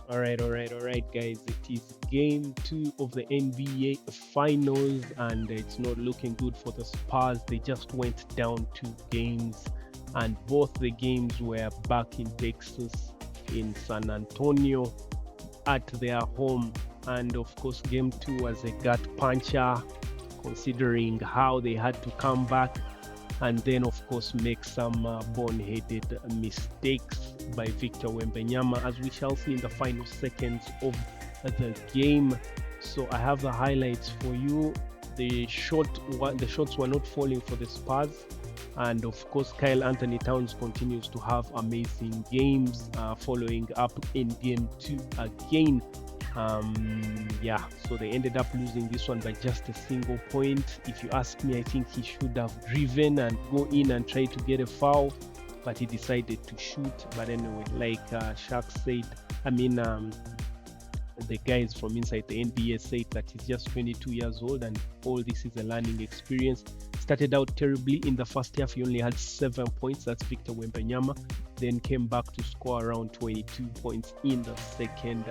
All right, guys. It is game two of the NBA Finals, and it's not looking good for the Spurs. They just went down two games, and both the games were back in Texas, in San Antonio, at their home. And of course, game two was a gut puncher, considering how they had to come back and then of course make some boneheaded mistakes by Victor Wembanyama, as we shall see in the final seconds of the game. So I have the highlights for you. The shots were not falling for the Spurs, and of course Kyle Anthony Towns continues to have amazing games, following up in game two again. So they ended up losing this one by just a single point. If you ask me, I think he should have driven and go in and try to get a foul, but he decided to shoot. But anyway, like Shaq said, the guys from inside the NBA said that he's just 22 years old and all this is a learning experience. Started out terribly in the first half. He only had 7 points. That's Victor Wembanyama. Then came back to score around 22 points in the second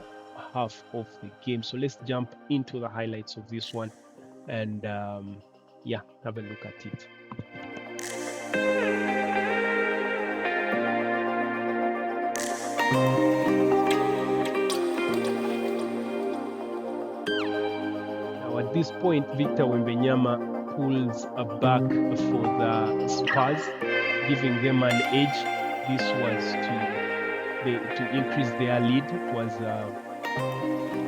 half of the game. So let's jump into the highlights of this one and have a look at it. Now at this point, Victor Wembanyama pulls a back for the Spurs, giving them an edge. This was to increase their lead. It was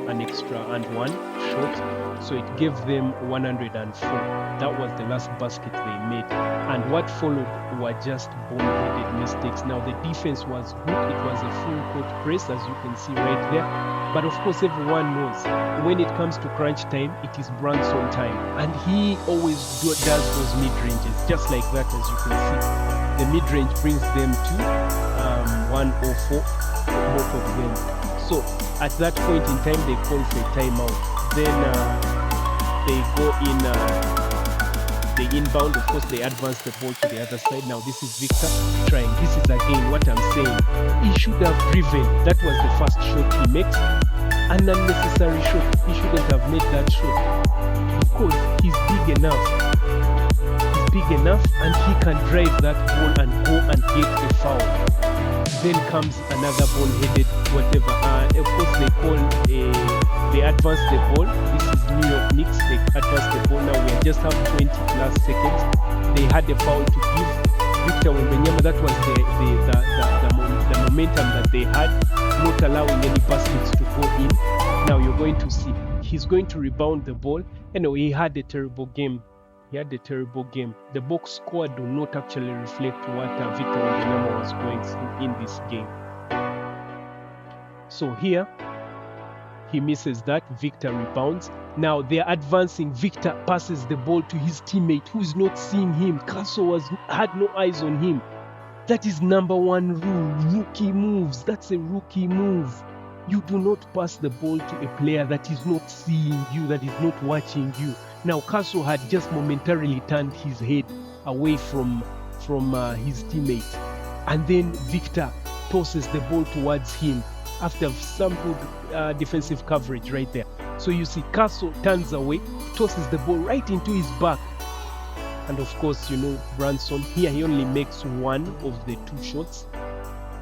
an extra and one shot, so it gave them 104. That was the last basket they made, and what followed were just boneheaded mistakes. Now the defense was good. It was a full court press, as you can see right there, but of course everyone knows when it comes to crunch time, it is Brunson time, and he always does those mid-ranges just like that. As you can see, the mid-range brings them to 104, both of them. So at that point in time, they call for a timeout. Then they go in, they inbound. Of course, they advance the ball to the other side. Now this is Victor trying. This is again what I'm saying. He should have driven. That was the first shot he makes. An unnecessary shot. He shouldn't have made that shot because he's big enough. He's big enough, and he can drive that ball and go and get a foul. Then comes another ball-headed whatever. Of course, they advance the ball. This is New York Knicks. They advance the ball. Now we just have 20 plus seconds. They had a foul to give Victor Wembanyama. That was the momentum that they had, not allowing any baskets to go in. Now you're going to see he's going to rebound the ball. Anyway, he had a terrible game. The box score do not actually reflect what Victor Wembanyama was going through in this game. So here, he misses that. Victor rebounds. Now they're advancing. Victor passes the ball to his teammate who is not seeing him. Castle had no eyes on him. That is number one rule. Rookie moves. That's a rookie move. You do not pass the ball to a player that is not seeing you, that is not watching you. Now Castle had just momentarily turned his head away from his teammate, and then Victor tosses the ball towards him after some good defensive coverage right there. So you see Castle turns away, tosses the ball right into his back, and of course Brunson here, he only makes one of the two shots.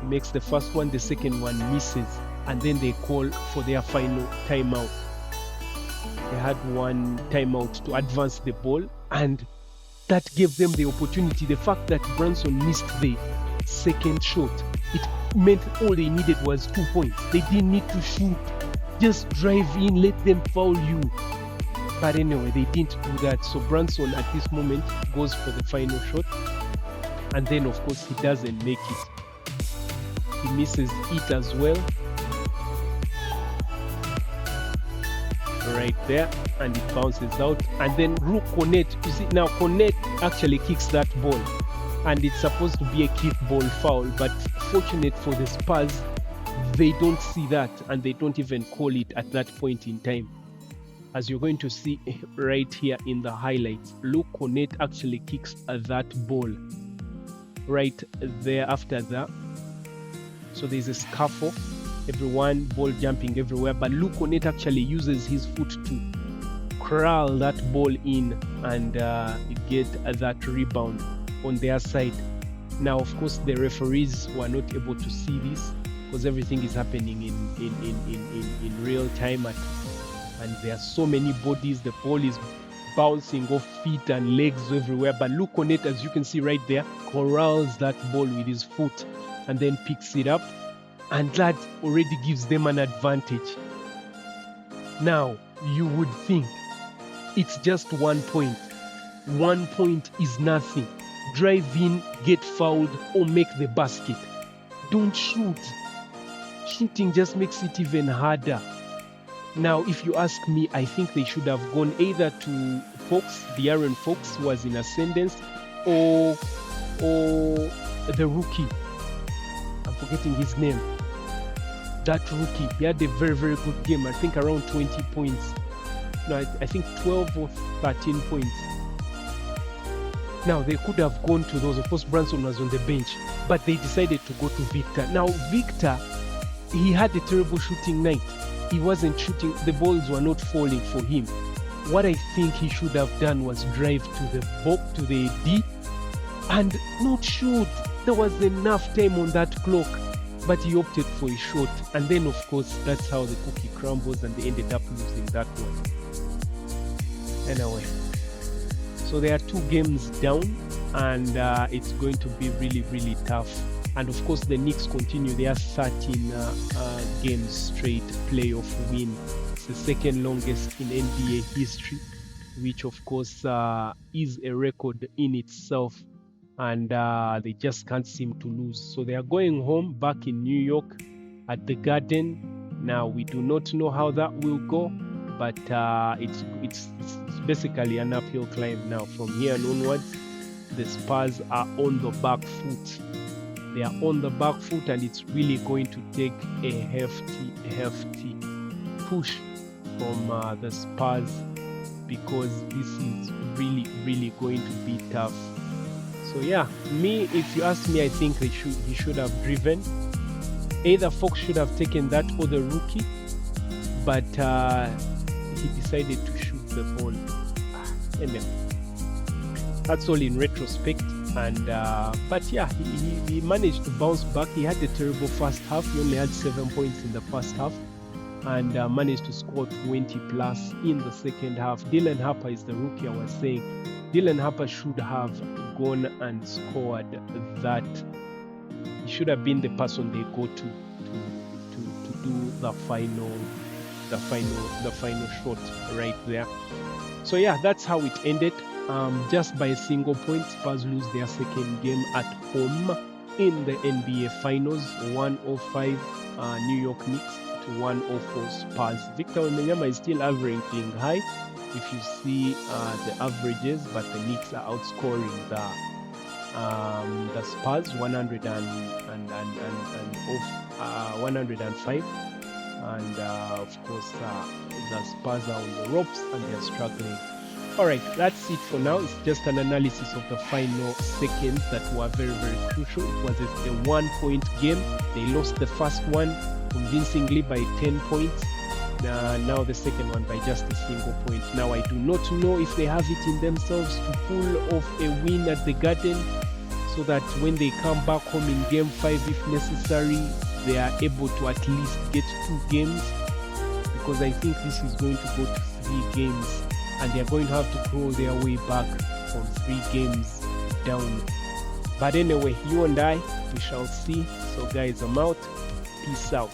He makes the first one, the second one misses, and then they call for their final timeout. They had one timeout to advance the ball, and that gave them the opportunity. The fact that Brunson missed the second shot, it meant all they needed was 2 points. They didn't need to shoot. Just drive in, let them foul you. But anyway, they didn't do that. So Brunson at this moment goes for the final shot, and then of course he doesn't make it. He misses it as well. Right there, and it bounces out, and then Rook Cornet, you see now Cornet actually kicks that ball, and it's supposed to be a kick ball foul, but fortunate for the Spurs, they don't see that, and they don't even call it at that point in time. As you're going to see right here in the highlights, Luke Cornet actually kicks that ball right there after that. So there's a scuffle, everyone, ball jumping everywhere. But Luconet actually uses his foot to corral that ball in and get that rebound on their side. Now, of course, the referees were not able to see this because everything is happening in real time, and there are so many bodies. The ball is bouncing off feet and legs everywhere. But Luconet, as you can see right there, corrals that ball with his foot and then picks it up, and that already gives them an advantage. Now, you would think it's just 1 point. 1 point is nothing. Drive in, get fouled, or make the basket. Don't shoot. Shooting just makes it even harder. Now, if you ask me, I think they should have gone either to Fox, the Aaron Fox was in ascendance, or the rookie. I'm forgetting his name. That rookie, he had a very, very good game. I think around 20 points. No, I think 12 or 13 points. Now, they could have gone to those. Of course, Branson was on the bench, but they decided to go to Victor. Now, Victor, he had a terrible shooting night. He wasn't shooting. The balls were not falling for him. What I think he should have done was drive to the box, to the D, and not shoot. There was enough time on that clock, but he opted for a shot. And then, of course, that's how the cookie crumbles, and they ended up losing that one. Anyway, so there are 2 games down, and it's going to be really, really tough. And of course, the Knicks continue their 13 games straight playoff win. It's the second longest in NBA history, which of course is a record in itself. And they just can't seem to lose. So they are going home back in New York at the Garden. Now, we do not know how that will go, but it's basically an uphill climb now. From here onwards, the Spurs are on the back foot. They are on the back foot, and it's really going to take a hefty push from the Spurs, because this is really going to be tough. So yeah, if you ask me, I think he should have driven. Either Fox should have taken that or the rookie, but he decided to shoot the ball. Anyway, that's all in retrospect. And but yeah, he managed to bounce back. He had a terrible first half. He only had 7 points in the first half, and managed to score 20 plus in the second half. Dylan Harper is the rookie I was saying. Dylan Harper should have gone and scored that. He should have been the person they go to do the final shot right there. So yeah, that's how it ended. Just by a single point, Spurs lose their second game at home in the NBA Finals, 105 New York Knicks to 104 Spurs. Victor Wembanyama is still averaging high if you see the averages, but the Knicks are outscoring the Spurs 105, and of course the Spurs are on the ropes and they're struggling. Alright, that's it for now. It's just an analysis of the final seconds that were very, very crucial. It was a 1 point game. They lost the first one convincingly by 10 points. Now the second one by just a single point. Now I do not know if they have it in themselves to pull off a win at the Garden, so that when they come back home in game 5, if necessary, they are able to at least get 2 games, because I think this is going to go to 3 games. And they are going to have to crawl their way back from 3 games down. But anyway, you and I, we shall see. So guys, I'm out. Peace out.